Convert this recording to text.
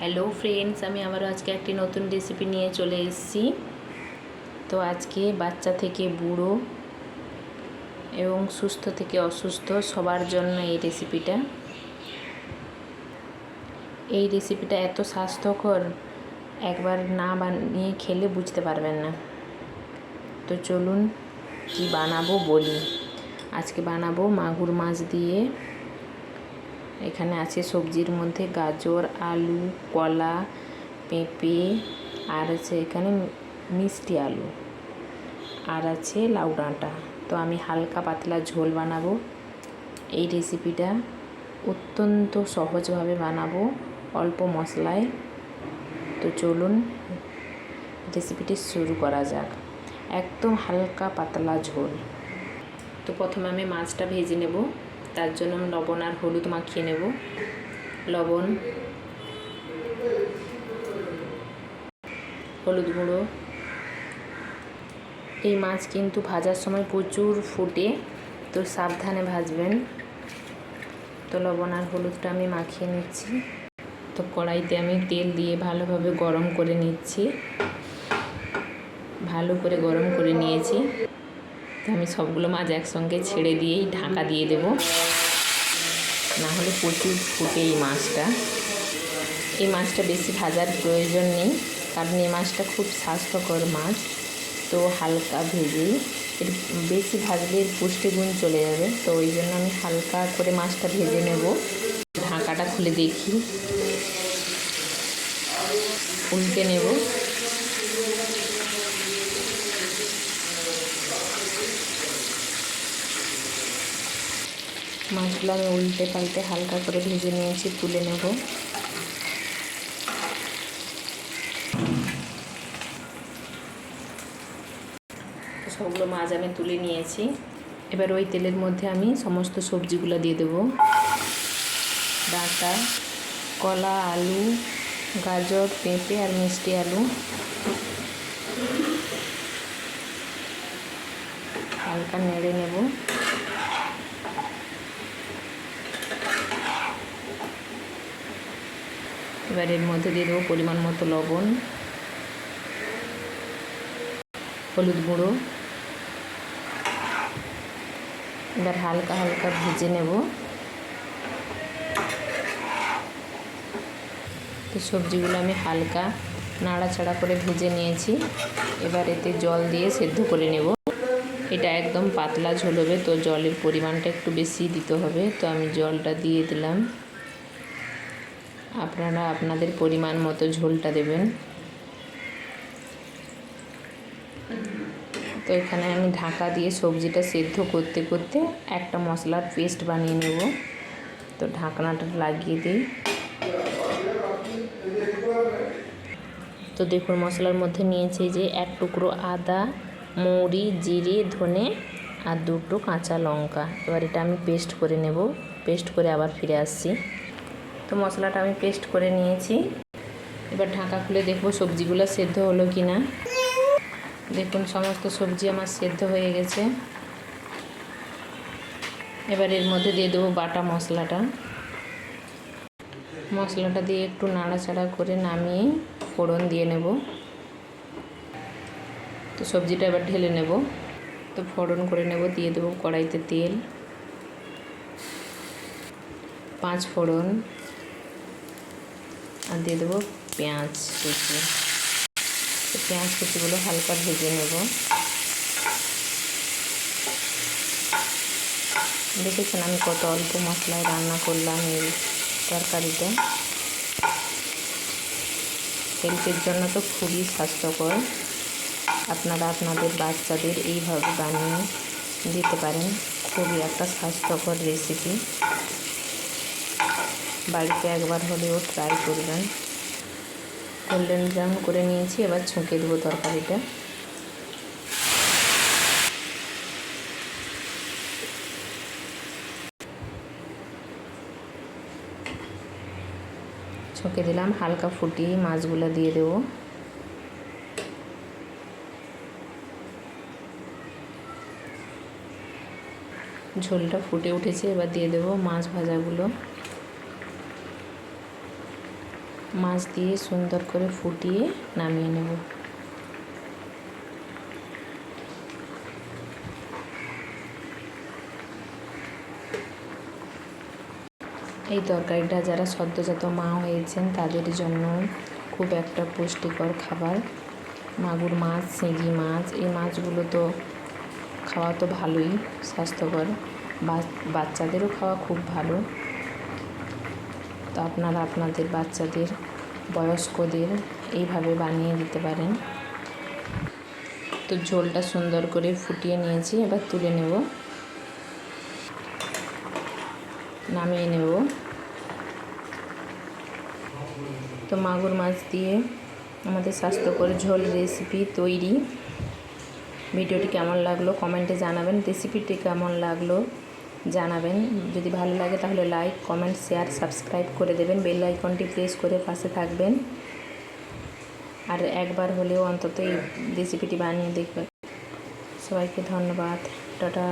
Hello friends, আমি আবারও আজকে একটি নতুন রেসিপি নিয়ে চলে এসেছি। তো আজকে বাচ্চা থেকে বুড়ো এবং সুস্থ থেকে অসুস্থ সবার জন্য এই রেসিপিটা এত স্বাস্থ্যকর, একবার না বানিয়ে খেলে বুঝতে পারবেন না। তো চলুন কি বানাবো বলি। আজকে বানাবো মাগুর মাছ দিয়ে। এখানে আছে সবজির মধ্যে গাজর, আলু, কলা, পেঁপে, আর আছে এখানে মিষ্টি আলু, আর আছে লাউ ডাঁটা। তো আমি হালকা পাতলা ঝোল বানাবো। এই রেসিপিটা অত্যন্ত সহজভাবে বানাবো, অল্প মশলায়। তো চলুন রেসিপিটি শুরু করা যাক। একদম হালকা পাতলা ঝোল। তো প্রথমে আমি মাছটা ভেজে নেব। তার জন্য আমি লবণ আর হলুদ মাখিয়ে নেব। লবণ, হলুদ গুঁড়ো। এই মাছ কিন্তু ভাজার সময় প্রচুর ফুটে, তো সাবধানে ভাজবেন। তো লবণ আর হলুদটা আমি মাখিয়ে নিচ্ছি। তো কড়াইতে আমি তেল দিয়ে ভালোভাবে গরম করে নিচ্ছি। ভালো করে গরম করে নিয়েছি। তো আমি সবগুলো মাছ একসঙ্গে ছেড়ে দিয়েই ঢাকা দিয়ে দেব, না হলে প্রচুর ফুটে এই মাছটা। এই মাছটা বেশি ভাজার প্রয়োজন নেই, কারণ এই মাছটা খুব স্বাস্থ্যকর মাছ। তো হালকা ভেজেই, এর বেশি ভাজলে এর পুষ্টিগুণ চলে যাবে। তো ওই জন্য আমি হালকা করে মাছটা ভেজে নেব। ঢাকাটা খুলে দেখি, উল্টে নেব। মাছগুলো আমি উল্টে পাল্টে হালকা করে ভেজে নিয়েছি, তুলে নেব। সবগুলো মাছ আমি তুলে নিয়েছি। এবার ওই তেলের মধ্যে আমি সমস্ত সবজিগুলো দিয়ে দেব। ডাঁটা, কলা, আলু, গাজর, পেঁপে আর মিষ্টি আলু। হালকা নেড়ে নেব। এবার এর মধ্যে দিয়ে দেবো পরিমাণ মতো লবণ, হলুদ গুঁড়ো। এবার হালকা হালকা ভেজে নেব। তো সবজিগুলো আমি হালকা নাড়াচাড়া করে ভেজে নিয়েছি। এবার এতে জল দিয়ে সেদ্ধ করে নেব। এটা একদম পাতলা ঝোল হবে, তো জলের পরিমাণটা একটু বেশি দিতে হবে। তো আমি জলটা দিয়ে দিলাম। আপনারা আপনাদের পরিমাণ মতো ঝোলটা দেবেন। তো এখানে আমি ঢাকা দিয়ে সবজিটা সেদ্ধ করতে করতে একটা মশলার পেস্ট বানিয়ে নেব। তো ঢাকনাটা লাগিয়ে দিই। তো দেখুন মশলার মধ্যে নিয়েছি যে এক টুকরো আদা, মৌরি, জিরে, ধনে আর দুটো কাঁচা লঙ্কা। এবার এটা আমি পেস্ট করে নেব। পেস্ট করে আবার ফিরে আসছি। তো মশলাটা আমি পেস্ট করে নিয়েছি। এবার ঢাকা খুলে দেখব সবজিগুলো সেদ্ধ হলো কি না। দেখুন সমস্ত সবজি আমার সেদ্ধ হয়ে গেছে। এবার এর মধ্যে দিয়ে দেবো বাটা মশলাটা। মশলাটা দিয়ে একটু নাড়াচাড়া করে নামিয়ে ফোড়ন দিয়ে নেব। তো সবজিটা এবার ঢেলে নেব। তো ফোড়ন করে নেব। দিয়ে দেবো কড়াইতে তেল, 5 ফোড়ন, আর দিয়ে দেবো পেঁয়াজ কুচি। তো পেঁয়াজ কুচিগুলো হালকা ভেজে নেব। দেখেছেন আমি কত অল্প মশলায় রান্না করলাম এই তরকারিটা। হেলথের জন্য তো খুবই স্বাস্থ্যকর। আপনারা আপনাদের বাচ্চাদের এইভাবে বানিয়ে দিতে পারেন। খুবই একটা স্বাস্থ্যকর রেসিপি। বাড়িতে একবার হলেও ট্রাই করবেন। গোল্ডেন ব্রাউন করে নিয়েছি। এবার ছুঁকে দেবো তরকারিটা। ছুঁকে দিলাম। হালকা ফুটিয়ে মাছগুলো দিয়ে দেবো। ঝোলটা ফুটে উঠেছে। এবার দিয়ে দেবো মাছ ভাজাগুলো। মাছ দিয়ে সুন্দর করে ফুটিয়ে নামিয়ে নেব। এই তরকারিটা যারা সদ্যজাত মা হয়েছেন তাদের জন্য খুব একটা পুষ্টিকর খাবার। মাগুর মাছ, শিঙি মাছ, এই মাছগুলো তো খাওয়া তো ভালোই, স্বাস্থ্যকর, বাচ্চাদেরও খাওয়া খুব ভালো। তো আপনারা আপনাদের বাচ্চাদের, বয়স্কদের এইভাবে বানিয়ে দিতে পারেন। তো ঝোলটা সুন্দর করে ফুটিয়ে নিয়েছি, এবার তুলে নেব, নামিয়ে নেব। তো মাগুর মাছ দিয়ে আমাদের স্বাস্থ্যকর ঝোল রেসিপি তৈরি। ভিডিওটি কেমন লাগলো কমেন্টে জানাবেন, রেসিপিটি কেমন লাগলো জানাবেন। যদি ভালো লাগে তাহলে লাইক, কমেন্ট, শেয়ার, সাবস্ক্রাইব করে দেবেন, বেল আইকনটি প্রেস করে পাশে থাকবেন। আর একবার হলেও অন্তত এই রেসিপিটি বানিয়ে দেখবেন। সবাইকে ধন্যবাদ, টাটা।